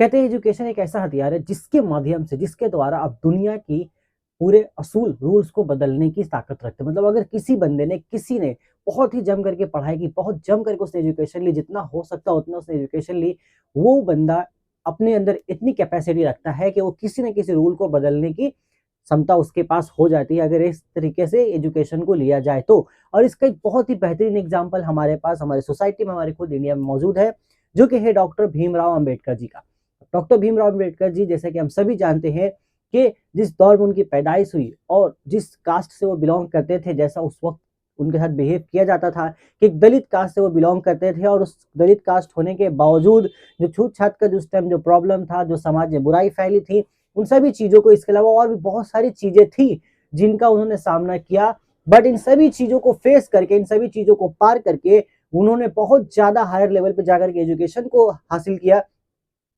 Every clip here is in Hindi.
कहते हैं एजुकेशन एक ऐसा हथियार है जिसके माध्यम से, जिसके द्वारा आप दुनिया की पूरे असूल रूल्स को बदलने की ताकत रखते हैं। मतलब अगर किसी ने बहुत ही जम करके पढ़ाई की, बहुत जम करके उसने एजुकेशन ली, जितना हो सकता है उतना उसने एजुकेशन ली, वो बंदा अपने अंदर इतनी कैपेसिटी रखता है कि वो किसी न किसी रूल को बदलने की क्षमता उसके पास हो जाती है, अगर इस तरीके से एजुकेशन को लिया जाए तो। और इसका एक बहुत ही बेहतरीन एग्जाम्पल हमारे पास, हमारे सोसाइटी में, हमारे खुद इंडिया में मौजूद है, जो कि है डॉक्टर भीमराव अंबेडकर जी का। डॉक्टर भीमराव अंबेडकर जी, जैसे कि हम सभी जानते हैं कि जिस दौर में उनकी पैदाइश हुई और जिस कास्ट से वो बिलोंग करते थे, जैसा उस वक्त उनके साथ बिहेव किया जाता था कि एक दलित कास्ट से वो बिलोंग करते थे, और उस दलित कास्ट होने के बावजूद जो छूत छात का जो उस टाइम जो प्रॉब्लम था, जो समाज में बुराई फैली थी, उन सभी चीज़ों को, इसके अलावा और भी बहुत सारी चीज़ें थी जिनका उन्होंने सामना किया। बट इन सभी चीज़ों को फेस करके, इन सभी चीज़ों को पार करके उन्होंने बहुत ज़्यादा हायर लेवल पे जाकर के एजुकेशन को हासिल किया।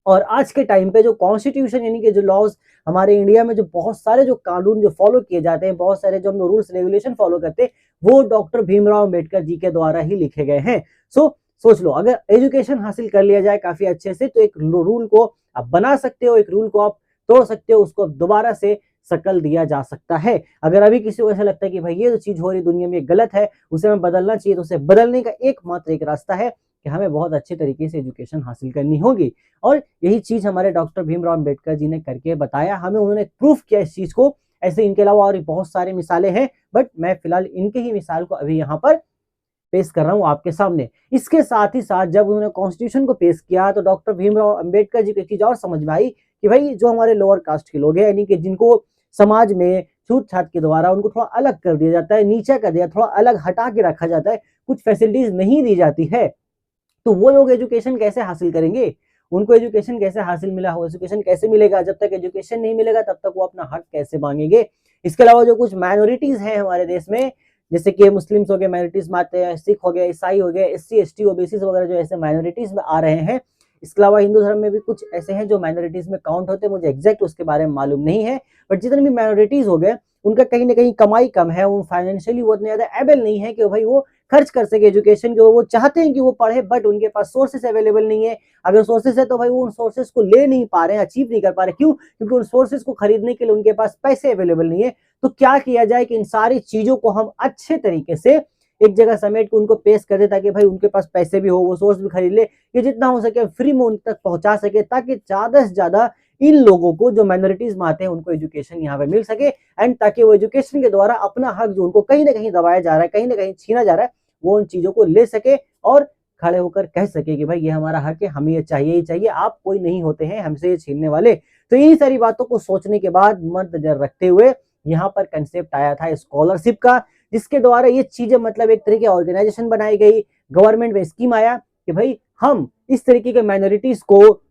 और आज के टाइम पे जो कॉन्स्टिट्यूशन यानी कि जो लॉज हमारे इंडिया में, जो बहुत सारे जो कानून जो फॉलो किए जाते हैं, बहुत सारे जो हम रूल्स रेगुलेशन फॉलो करते हैं, वो डॉक्टर भीमराव अंबेडकर जी के द्वारा ही लिखे गए हैं। सोच लो, अगर एजुकेशन हासिल कर लिया जाए काफी अच्छे से, तो एक रूल को आप बना सकते हो, एक रूल को आप तोड़ सकते हो, उसको दोबारा से शकल दिया जा सकता है। अगर अभी किसी को ऐसा लगता है कि भाई ये जो चीज हो रही दुनिया में गलत है, उसे हमें बदलना चाहिए, तो उसे बदलने का एकमात्र एक रास्ता है कि हमें बहुत अच्छे तरीके से एजुकेशन हासिल करनी होगी। और यही चीज हमारे डॉक्टर भीमराव अंबेडकर जी ने करके बताया हमें, उन्होंने प्रूफ किया इस चीज को। ऐसे इनके अलावा और बहुत सारी मिसालें हैं, बट मैं फिलहाल इनके ही मिसाल को अभी यहाँ पर पेश कर रहा हूँ आपके सामने। इसके साथ ही साथ जब उन्होंने कॉन्स्टिट्यूशन को पेश किया, तो डॉक्टर भीमराव अंबेडकर जी को एक चीज और समझ में आई कि भाई जो हमारे लोअर कास्ट के लोग हैं, यानी कि जिनको समाज में छूट छाट के द्वारा उनको थोड़ा अलग कर दिया जाता है, नीचा कर दिया, थोड़ा अलग हटा के रखा जाता है, कुछ फैसिलिटीज नहीं दी जाती है, तो वो लोग एजुकेशन कैसे हासिल करेंगे? उनको एजुकेशन कैसे हासिल मिला हो, एजुकेशन कैसे मिलेगा? जब तक एजुकेशन नहीं मिलेगा तब तक वो अपना हक कैसे मांगेंगे? इसके अलावा जो कुछ माइनॉरिटीज हैं हमारे देश में, जैसे कि मुस्लिम्स हो गए, माइनॉरिटीज में आते हैं, सिख हो गए, ईसाई हो गए, एससी एसटी ओबीसी वगैरह, जो ऐसे माइनॉरिटीज में आ रहे हैं। इसके अलावा हिंदू धर्म में भी कुछ ऐसे हैं जो माइनॉरिटीज में काउंट होते हैं, मुझे एग्जैक्ट उसके बारे में मालूम नहीं है। बट जितने भी माइनॉरिटीज हो गए, उनका कहीं ना कहीं कमाई कम है, वो फाइनेंशियली वो उतने ज्यादा एबल नहीं है कि भाई वो खर्च कर सके एजुकेशन के। वो चाहते हैं कि वो पढ़े, बट उनके पास सोर्सेस अवेलेबल नहीं है। अगर सोर्सेस है तो भाई वो उन सोर्सेस को ले नहीं पा रहे हैं, अचीव नहीं कर पा रहे। क्यों? क्योंकि उन सोर्सेस को खरीदने के लिए उनके पास पैसे अवेलेबल नहीं है। तो क्या किया जाए कि इन सारी चीजों को हम अच्छे तरीके से एक जगह समेट के उनको पेश कर दे, ताकि भाई उनके पास पैसे भी हो, वो सोर्स भी खरीद ले, ये जितना हो सके फ्री में उन तक पहुंचा सके, ताकि ज्यादा से ज्यादा इन लोगों को, जो माइनॉरिटीज में आते हैं, उनको एजुकेशन यहाँ पे मिल सके, एंड ताकि वो एजुकेशन के द्वारा अपना हक जो उनको कहीं ना कहीं दबाया जा रहा है, कहीं ना कहीं छीना जा रहा है, वो उन चीजों को ले सके और खड़े होकर कह सके कि भाई ये हमारा हक है, हमें ये चाहिए ही चाहिए, आप कोई नहीं होते हैं हमसे ये छीनने वाले। तो इन्हीं सारी बातों को सोचने के बाद, मद्देनजर रखते हुए, यहाँ पर कंसेप्ट आया था स्कॉलरशिप का, जिसके द्वारा ये चीजें, मतलब एक तरीके ऑर्गेनाइजेशन बनाई गई, गवर्नमेंट में स्कीम आया कि भाई हम इस तरीके के माइनॉरिटीज को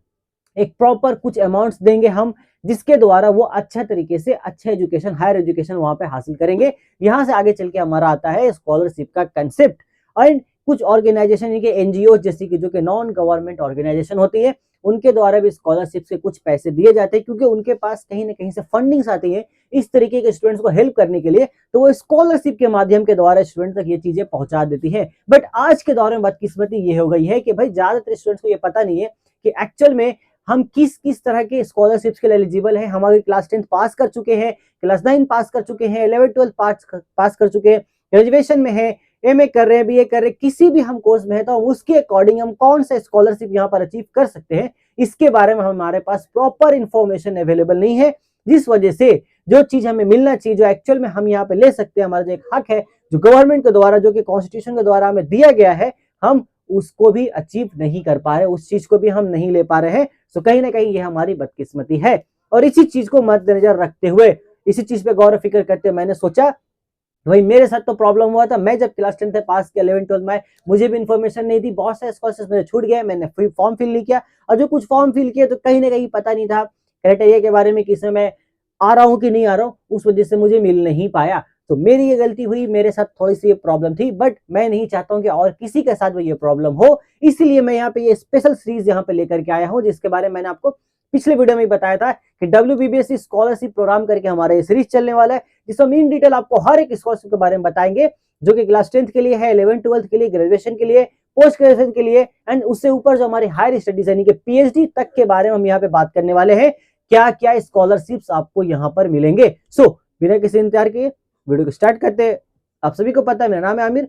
एक प्रॉपर कुछ अमाउंट्स देंगे हम, जिसके द्वारा वो अच्छा तरीके से अच्छा एजुकेशन, हायर एजुकेशन वहां पे हासिल करेंगे। यहाँ से आगे चल के हमारा आता है स्कॉलरशिप का कंसेप्ट। एंड कुछ ऑर्गेनाइजेशन के एनजीओ जैसी कि जो कि नॉन गवर्नमेंट ऑर्गेनाइजेशन होती है, उनके द्वारा भी स्कॉलरशिप से कुछ पैसे दिए जाते हैं, क्योंकि उनके पास कहीं ना कहीं से फंडिंग्स आती है इस तरीके के स्टूडेंट्स को हेल्प करने के लिए, तो वो स्कॉलरशिप के माध्यम के द्वारा स्टूडेंट तक ये चीजें पहुंचा देती है। बट आज के दौर में बदकिस्मती ये हो गई है कि भाई ज्यादातर स्टूडेंट्स को ये पता नहीं है कि एक्चुअल में हम किस किस तरह के स्कॉलरशिप्स के लिए एलिजिबल है। हमारे क्लास 10 पास कर चुके हैं, क्लास 9 पास कर चुके हैं, 11 12 पास कर चुके हैं, ग्रेजुएशन में है, एमए कर रहे हैं, बीए कर रहे हैं, किसी भी हम कोर्स में है, तो उसके अकॉर्डिंग हम कौन सा स्कॉलरशिप यहाँ पर अचीव कर सकते हैं, इसके बारे में हमारे पास प्रॉपर इंफॉर्मेशन अवेलेबल नहीं है। जिस वजह से जो चीज हमें मिलना चाहिए, जो एक्चुअल में हम यहाँ पे ले सकते हैं, हमारा जो एक हक है जो गवर्नमेंट के द्वारा, जो कि कॉन्स्टिट्यूशन के द्वारा हमें दिया गया है, हम उसको भी अचीव नहीं कर पा रहे, उस चीज को भी हम नहीं ले पा रहे हैं। तो कहीं ना कहीं ये हमारी बदकिस्मती है। और इसी चीज को मद्देनजर रखते हुए, इसी चीज पे गौर फिक्र करते हुए, मैंने सोचा भाई मेरे साथ तो प्रॉब्लम हुआ था। मैं जब क्लास 10 पास किया, 11 12 में मुझे भी इन्फॉर्मेशन नहीं थी, बहुत सारे स्कॉलरशिप मेरे छूट गए, मैंने फॉर्म फिल नहीं किया, और जो कुछ फॉर्म फिल किए तो कहीं ना कहीं पता नहीं था क्राइटेरिया के बारे में कि इसमें मैं आ रहा हूँ कि नहीं आ रहा हूँ, उस वजह से मुझे मिल नहीं पाया। तो मेरी ये गलती हुई, मेरे साथ थोड़ी सी ये प्रॉब्लम थी, बट मैं नहीं चाहता हूँ कि और किसी के साथ ये प्रॉब्लम हो, इसलिए मैं यहाँ पे ये स्पेशल सीरीज यहाँ पे लेकर के आया हूँ, जिसके बारे में मैंने आपको पिछले वीडियो में बताया था कि WBBSC स्कॉलरशिप प्रोग्राम करके हमारा ये सीरीज चलने वाला है, जिसमें इन डिटेल आपको हर एक स्कॉलरशिप के बारे में बताएंगे, जो कि क्लास 10th के लिए है, 11th 12th के लिए, ग्रेजुएशन के लिए, पोस्ट ग्रेजुएशन के लिए एंड उससे ऊपर जो हमारी हायर स्टडीज यानी कि पीएचडी तक के बारे में हम यहाँ पे बात करने वाले हैं। क्या क्या स्कॉलरशिप्स आपको यहाँ पर मिलेंगे। सो बिना किसी इंतजार किए वीडियो को स्टार्ट करते हैं। आप सभी को पता है मेरा नाम है आमिर,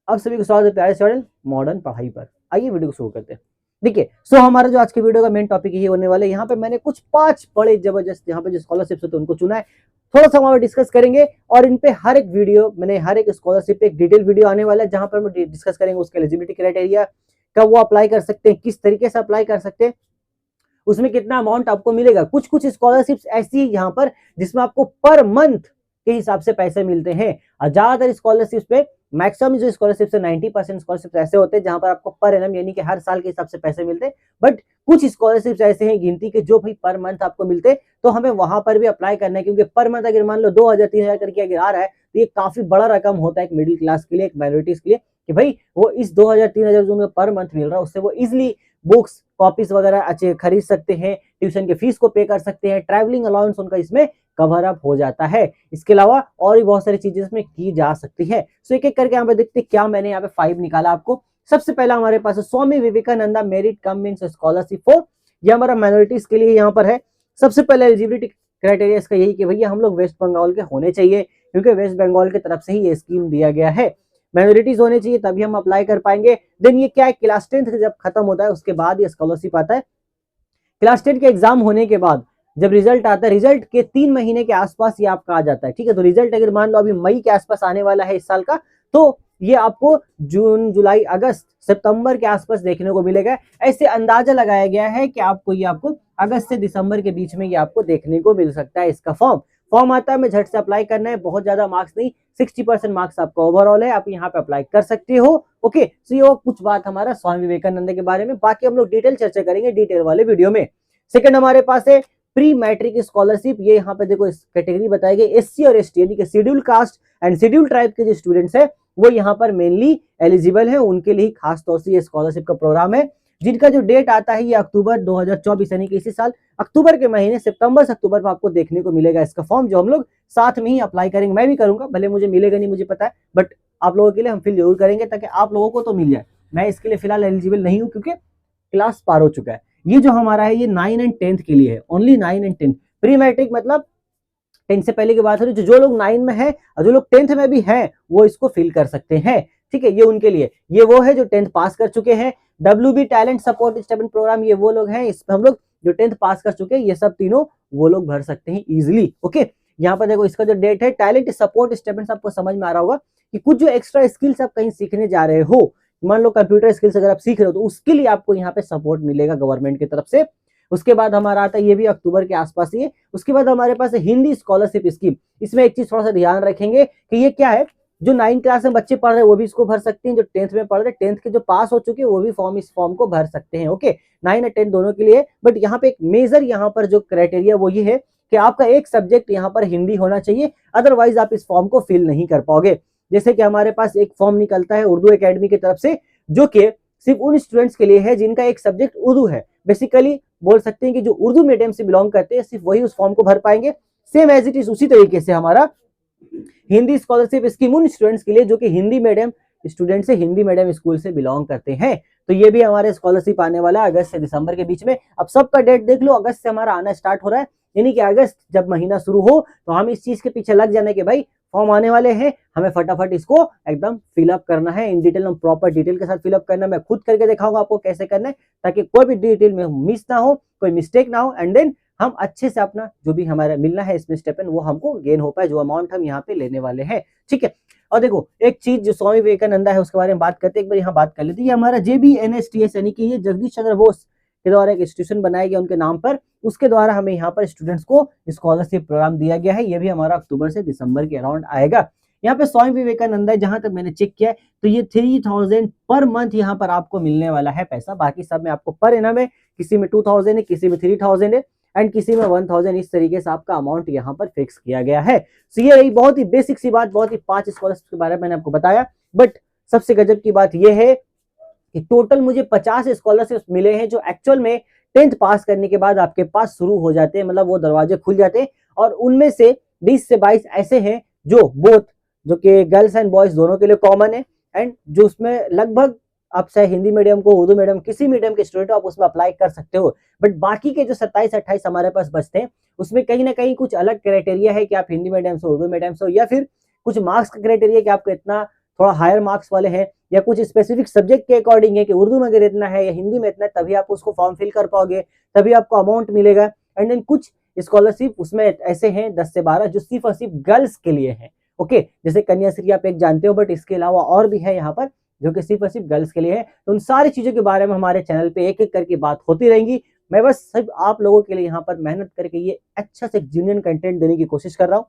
आप सभी को स्वागत है प्यारे स्टूडेंट मॉडर्न पढ़ाई पर। आइए वीडियो को शुरू करते हैं। देखिए सो हमारा जो आज के वीडियो का मेन टॉपिक ये होने वाला है, यहाँ पे मैंने कुछ 5 बड़े जबरदस्त यहाँ पे जो स्कॉलरशिप्स होते हैं उनको चुना है, थोड़ा सा हमारा डिस्कस करेंगे और इन पे हर एक वीडियो मैंने हर एक स्कॉलरशिप पे एक डिटेल वीडियो आने वाला है जहां पर हम डिस्कस करेंगे उसके एलिजिबिलिटी क्राइटेरिया, कब वो अप्लाई कर सकते हैं, किस तरीके से अप्लाई कर सकते हैं, उसमें कितना अमाउंट आपको मिलेगा। कुछ कुछ स्कॉलरशिप्स ऐसी है यहाँ पर जिसमें आपको पर मंथ के हिसाब से पैसे मिलते हैं और ज्यादातर स्कॉलरशिप्स पे मैक्सिमम जो स्कॉलरशिप है 90% स्कॉलरशिप ऐसे होते हैं जहां पर आपको पर एनम यानी कि हर साल के हिसाब से पैसे मिलते हैं। बट कुछ स्कॉलरशिप्स ऐसे हैं गिनती के जो भाई पर मंथ आपको मिलते हैं, तो हमें वहां पर भी अप्लाई करना है क्योंकि पर मंथ अगर मान लो 2000-3000 करके अगर आ रहा है तो ये काफी बड़ा रकम होता है एक मिडिल क्लास के लिए, एक माइनॉरिटीज के लिए, कि भाई वो इस 2000-3000 जो उनको पर मंथ मिल रहा है उससे वो इजिली बुक्स कॉपीज वगैरह अच्छे खरीद सकते हैं, ट्यूशन के फीस को पे कर सकते हैं, ट्रैवलिंग अलाउंस उनका इसमें कवर अप हो जाता है। इसके अलावा और भी बहुत सारी चीजें इसमें की जा सकती है। सो एक एक करके यहाँ पे देखते हैं क्या मैंने यहाँ पे 5 निकाला आपको। सबसे पहला हमारे पास है Swami Vivekananda merit cum means scholarship for, ये हमारा माइनॉरिटीज के लिए यहाँ पर है। सबसे पहले एलिजिबिलिटी क्राइटेरिया इसका यही कि भैया हम लोग वेस्ट बंगाल के होने चाहिए क्योंकि वेस्ट बंगाल की तरफ से ही ये स्कीम दिया गया है। माइनॉरिटीज होने चाहिए तभी हम अप्लाई कर पाएंगे। देन ये क्या है, क्लास 10 जब खत्म होता है उसके बाद ये स्कॉलरशिप आता है। क्लास 10 के एग्जाम होने के बाद जब रिजल्ट आता है, रिजल्ट के 3 महीने के आसपास ये आपका आ जाता है, ठीक है। तो रिजल्ट अगर मान लो अभी मई के आसपास आने वाला है इस साल का, तो ये आपको जून जुलाई अगस्त सितंबर के आसपास देखने को मिलेगा। ऐसे अंदाजा लगाया गया है कि आपको अगस्त से दिसंबर के बीच में ये आपको देखने को मिल सकता है। इसका फॉर्म आता है, हमें झट से अप्लाई करना है, बहुत ज्यादा मार्क्स नहीं, 60% मार्क्स आपका ओवरऑल है, आप यहाँ पे अप्लाई कर सकते हो। ओके, सो ये कुछ बात हमारा स्वामी विवेकानंद के बारे में, बाकी हम लोग डिटेल चर्चा करेंगे डिटेल वाले वीडियो में। सेकंड हमारे पास है प्री मैट्रिक स्कॉलरशिप। ये यहाँ पे देखो इस कैटेगरी बताई गई एससी और एसटी यानी कि schedule caste and schedule tribe के जो स्टूडेंट्स है वो यहाँ पर मेनली एलिजिबल है, उनके लिए खास तौर से ये स्कॉलरशिप का प्रोग्राम है, जिनका जो डेट आता है ये अक्टूबर 2024 यानी कि इसी साल अक्टूबर के महीने सितंबर से अक्टूबर में आपको देखने को मिलेगा इसका फॉर्म, जो हम लोग साथ में ही अप्लाई करेंगे। मैं भी करूंगा, भले मुझे मिलेगा नहीं मुझे पता है, बट आप लोगों के लिए हम फिल जरूर करेंगे ताकि आप लोगों को तो मिल जाए। मैं इसके लिए फिलहाल एलिजिबल नहीं हूँ क्योंकि क्लास पार हो चुका है। ये जो हमारा है ये 9 एंड 10th के लिए है, ओनली 9 एंड 10। प्री मैट्रिक मतलब 10 से पहले की बात हो रही है, जो लोग 9 में है और जो लोग 10th में भी हैं वो इसको फिल कर सकते हैं, ठीक है। ये उनके लिए, ये वो है जो 10th पास कर चुके हैं। WB talent support stipend programme, ये वो लोग हैं, इसमें हम लोग जो 10th पास कर चुके हैं ये सब तीनों वो लोग भर सकते हैं इजिली। ओके, यहाँ पर देखो इसका जो डेट है, टैलेंट सपोर्ट स्टाइपेंड आपको समझ में आ रहा होगा कि कुछ जो एक्स्ट्रा स्किल्स आप कहीं सीखने जा रहे हो, मान लो कंप्यूटर स्किल्स अगर आप सीख रहे हो तो उसके लिए आपको यहाँ पे सपोर्ट मिलेगा गवर्नमेंट की तरफ से। उसके बाद हमारा आता है, ये भी अक्टूबर के आसपास ही है। उसके बाद हमारे पास है हिंदी स्कॉलरशिप स्कीम। इसमें एक चीज थोड़ा सा ध्यान रखेंगे कि ये क्या है, जो 9 क्लास में बच्चे पढ़ रहे हैं वो भी इसको भर सकते हैं, जो 10th में पढ़ रहे हैं 10th के जो पास हो चुके हैं वो भी इस फॉर्म को भर सकते हैं। ओके, 9 और 10 दोनों के लिए। बट यहाँ पे एक मेजर यहाँ पर जो क्राइटेरिया वो ये है कि आपका एक सब्जेक्ट यहाँ पर हिंदी होना चाहिए, अदरवाइज आप इस फॉर्म को फिल नहीं कर पाओगे। जैसे कि हमारे पास एक फॉर्म निकलता है उर्दू एकेडमी की तरफ से, जो कि सिर्फ उन स्टूडेंट्स के लिए है जिनका एक सब्जेक्ट उर्दू है। बेसिकली बोल सकते हैं कि जो उर्दू मीडियम से बिलोंग करते हैं सिर्फ वही उस फॉर्म को भर पाएंगे। सेम एज इट इज उसी तरीके से हमारा हिंदी स्कॉलरशिप स्कीम उन स्टूडेंट्स के लिए जो कि हिंदी मीडियम स्टूडेंट से हिंदी मीडियम स्कूल से बिलोंग करते हैं। तो ये भी हमारे स्कॉलरशिप आने वाला है अगस्त से दिसंबर के बीच में। अब सबका डेट देख लो, अगस्त से हमारा आना स्टार्ट हो रहा है, यानी कि अगस्त जब महीना शुरू हो तो हम इस चीज के पीछे लग जाने के भाई फॉर्म आने वाले हैं, हमें फटाफट इसको एकदम फिलअप करना है, इन डिटेल में प्रॉपर डिटेल के साथ फिलअप करना है। मैं खुद करके दिखाऊंगा आपको कैसे करना है ताकि कोई भी डिटेल में मिस ना हो, कोई मिस्टेक ना हो, एंड देन हम अच्छे से अपना जो भी हमारा मिलना है इसमें स्टेपन वो हमको गेन हो पाए, जो अमाउंट हम यहाँ पे लेने वाले हैं, ठीक है। और देखो एक चीज जो स्वामी विवेकानंदा है उसके बारे में बात करते हैं, एक बार यहाँ बात कर लेते हैं। हमारा JBNSTS यानी कि ये जगदीश चंद्र बोस के द्वारा एक इंस्टीट्यूशन बनाया गया उनके नाम पर, उसके द्वारा हमें यहाँ पर स्टूडेंट्स को स्कॉलरशिप प्रोग्राम दिया गया है। ये भी हमारा अक्टूबर से दिसंबर के अराउंड आएगा। यहाँ पे स्वामी विवेकानंदा जहां तक मैंने चेक किया है तो ये 3000 पर मंथ यहाँ पर आपको मिलने वाला है पैसा। बाकी सब में आपको पर एनम है, किसी में 2000 है, किसी में 3000 है एंड किसी में 1000। इस तरीके से आपका अमाउंट यहाँ पर फिक्स किया गया है। सो ये रही बहुत ही बेसिक सी बात, बहुत ही 5 स्कॉलरशिप के बारे में मैंने आपको बताया। बट सबसे गजब की बात यह है कि टोटल मुझे 50 स्कॉलरशिप मिले हैं जो एक्चुअल में 10th पास करने के बाद आपके पास शुरू हो जाते हैं, मतलब वो दरवाजे खुल जाते हैं। और उनमें से 20 से 22 ऐसे हैं जो बोथ जो कि गर्ल्स एंड बॉयज दोनों के लिए कॉमन है, एंड जो उसमें लगभग आप चाहे हिंदी मीडियम को, उर्दू मीडियम, किसी मीडियम के स्टूडेंट आप उसमें अप्लाई कर सकते हो। बट बाकी के जो 27-28 हमारे पास बचते हैं, उसमें कहीं ना कहीं कुछ अलग क्राइटेरिया है कि आप हिंदी मीडियम से, उर्दू मीडियम से, या फिर कुछ मार्क्स का क्राइटेरिया कि आपको इतना थोड़ा हायर मार्क्स वाले हैं, या कुछ स्पेसिफिक सब्जेक्ट के अकॉर्डिंग है कि उर्दू में अगर इतना है या हिंदी में इतना है, तभी आप उसको फॉर्म फिल कर पाओगे, तभी आपको अमाउंट मिलेगा। एंड देन कुछ स्कॉलरशिप उसमें ऐसे हैं 10 से 12 जो सिर्फ और सिर्फ गर्ल्स के लिए है। ओके, जैसे कन्याश्री आप एक जानते हो, बट इसके अलावा और भी है यहाँ पर जो कि सिर्फ और सिर्फ गर्ल्स के लिए है। तो उन सारी चीजों के बारे में हमारे चैनल पे एक एक करके बात होती रहेंगी। मैं बस सिर्फ आप लोगों के लिए यहाँ पर मेहनत करके ये अच्छा से जेन्युइन कंटेंट देने की कोशिश कर रहा हूँ।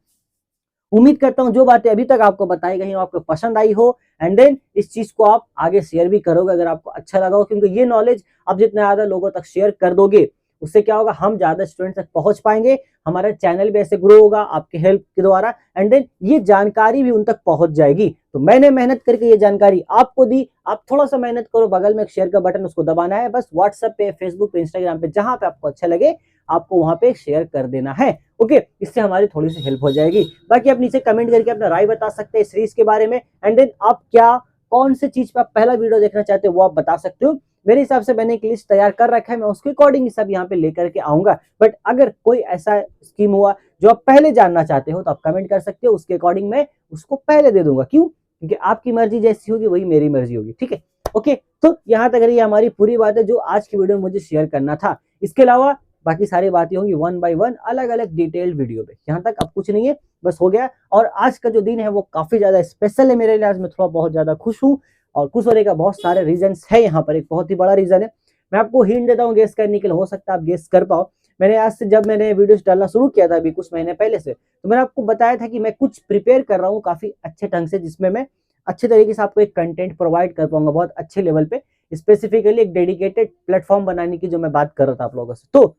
उम्मीद करता हूँ जो बातें अभी तक आपको बताई गई हो आपको पसंद आई हो, एंड देन इस चीज को आप आगे शेयर भी करोगे अगर आपको अच्छा लगा हो, क्योंकि ये नॉलेज आप जितना ज्यादा लोगों तक शेयर कर दोगे, उससे क्या होगा, हम ज्यादा स्टूडेंट तक पहुंच पाएंगे, हमारा चैनल भी ऐसे ग्रो होगा आपके हेल्प के द्वारा, एंड देन ये जानकारी भी उन तक पहुंच जाएगी। तो मैंने मेहनत करके ये जानकारी आपको दी, आप थोड़ा सा मेहनत करो, बगल में एक शेयर का बटन उसको दबाना है, बस व्हाट्सएप पे, फेसबुक पे, इंस्टाग्राम पे, जहां पे आपको अच्छा लगे आपको वहां पे शेयर कर देना है। ओके, इससे हमारी थोड़ी सी हेल्प हो जाएगी। बाकी आप नीचे कमेंट करके अपना राय बता सकते हैं सीरीज के बारे में, एंड देन आप क्या कौन से चीज पे आप पहला वीडियो देखना चाहते हो वो आप बता सकते हो। मेरे हिसाब से मैंने एक लिस्ट तैयार कर रखा है, मैं उसके अकॉर्डिंग सब यहाँ पे लेकर के आऊंगा। बट अगर कोई ऐसा स्कीम हुआ जो आप पहले जानना चाहते हो तो आप कमेंट कर सकते हो, उसके अकॉर्डिंग मैं उसको पहले दे दूंगा। क्यों? क्योंकि आपकी मर्जी जैसी होगी वही मेरी मर्जी होगी। ठीक है, ओके। तो यहाँ तक ये हमारी पूरी बात है जो आज की वीडियो में मुझे शेयर करना था। इसके अलावा बाकी सारी बातें होंगी 1 by 1 अलग अलग डिटेल्ड वीडियो पे। यहाँ तक अब कुछ नहीं है, बस हो गया। और आज का जो दिन है वो काफी ज्यादा स्पेशल है मेरे लिए। आज मैं थोड़ा बहुत ज्यादा खुश हूँ, और खुश होने का बहुत सारे रीजंस है। यहाँ पर एक बहुत ही बड़ा रीजन है, मैं आपको हिंट देता हूँ गेस करने के लिए, हो सकता है आप गेस कर पाओ। मैंने आज से जब मैंने वीडियोस डालना शुरू किया था अभी कुछ महीने पहले से, तो मैंने आपको बताया था कि मैं कुछ प्रिपेयर कर रहा हूँ काफी अच्छे ढंग से, जिसमें मैं अच्छे तरीके से आपको एक कंटेंट प्रोवाइड कर पाऊंगा बहुत अच्छे लेवल पे, स्पेसिफिकली एक डेडिकेटेड प्लेटफॉर्म बनाने की जो मैं बात कर रहा था आप लोगों से। तो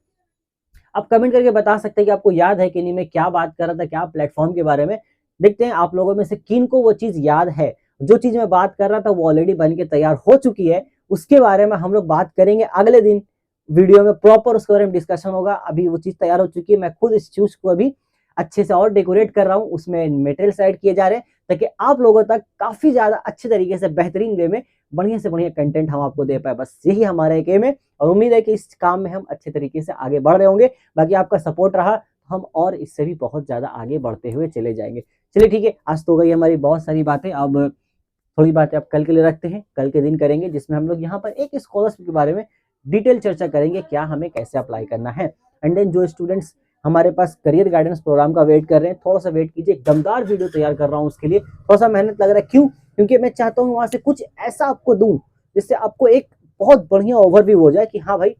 आप कमेंट करके बता सकते हैं कि आपको याद है कि नहीं, मैं क्या बात कर रहा था, क्या प्लेटफॉर्म के बारे में। देखते हैं आप लोगों में से किन को वो चीज याद है। जो चीज मैं बात कर रहा था वो ऑलरेडी बन के तैयार हो चुकी है, उसके बारे में हम लोग बात करेंगे अगले दिन वीडियो में, प्रॉपर उसके बारे में डिस्कशन होगा। अभी वो चीज तैयार हो चुकी है, मैं खुद इस चीज को अभी अच्छे से और डेकोरेट कर रहा हूँ, उसमें मटेरियल ऐड किए जा रहे हैं ताकि आप लोगों तक काफी ज्यादा अच्छे तरीके से बेहतरीन वे में बढ़िया से बढ़िया कंटेंट हम आपको दे पाए। बस यही हमारा एक एम है, और उम्मीद है कि इस काम में हम अच्छे तरीके से आगे बढ़ रहे होंगे। बाकी आपका सपोर्ट रहा तो हम और इससे भी बहुत ज्यादा आगे बढ़ते हुए चले जाएंगे। चलिए ठीक है, आज तो हो गई हमारी बहुत सारी बातें, अब थोड़ी बातें आप कल के लिए रखते हैं, कल के दिन करेंगे, जिसमें हम लोग यहाँ पर एक स्कॉलरशिप के बारे में डिटेल चर्चा करेंगे, क्या हमें कैसे अप्लाई करना है। एंड देन जो स्टूडेंट्स हमारे पास करियर गाइडेंस प्रोग्राम का वेट कर रहे हैं, थोड़ा सा वेट कीजिए, एक दमदार वीडियो तैयार कर रहा हूँ उसके लिए, थोड़ा सा मेहनत लग रहा है। क्यों? क्योंकि मैं चाहता हूँ वहां से कुछ ऐसा आपको दूं जिससे आपको एक बहुत बढ़िया ओवरव्यू हो जाए कि हाँ भाई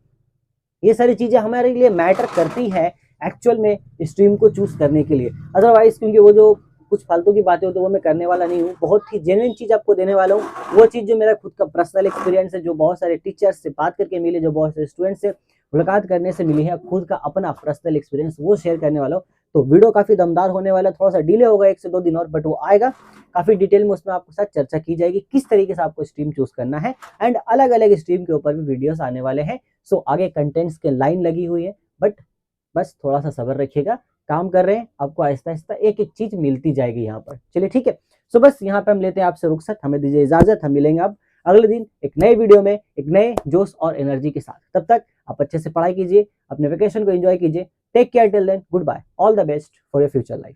ये सारी चीजें हमारे लिए मैटर करती है एक्चुअल में स्ट्रीम को चूज करने के लिए। अदरवाइज क्योंकि वो जो कुछ फालतू की बातें होती है वो मैं करने वाला नहीं हूँ, बहुत ही जेन्युइन चीज आपको देने वाला हूँ। वो चीज जो मेरा खुद का पर्सनल एक्सपीरियंस है, जो बहुत सारे टीचर्स से बात करके मिले, जो बहुत सारे स्टूडेंट्स से मुलाकात करने से मिली है, खुद का अपना पर्सनल एक्सपीरियंस वो शेयर करने वाला हूँ। तो वीडियो काफी दमदार होने वाला है, थोड़ा सा डिले होगा 1 से 2 दिन और, बट वो आएगा काफी डिटेल में, उसमें आपके साथ चर्चा की जाएगी किस तरीके से आपको स्ट्रीम चूज करना है, एंड अलग अलग स्ट्रीम के ऊपर भी वीडियोस आने वाले हैं। सो आगे कंटेंट्स के लाइन लगी हुई है, बट बस थोड़ा सा सब्र रखिएगा, काम कर रहे हैं, आपको आहिस्ता आहिस्ता एक एक चीज मिलती जाएगी यहाँ पर। चलिए ठीक है, सो बस यहाँ पे हम लेते हैं आपसे रुखसत, हमें दीजिए इजाजत, हम मिलेंगे अब अगले दिन एक नए वीडियो में एक नए जोश और एनर्जी के साथ। तब तक आप अच्छे से पढ़ाई कीजिए, अपने वेकेशन को एंजॉय कीजिए। Take care till then, goodbye, all the best for your future life.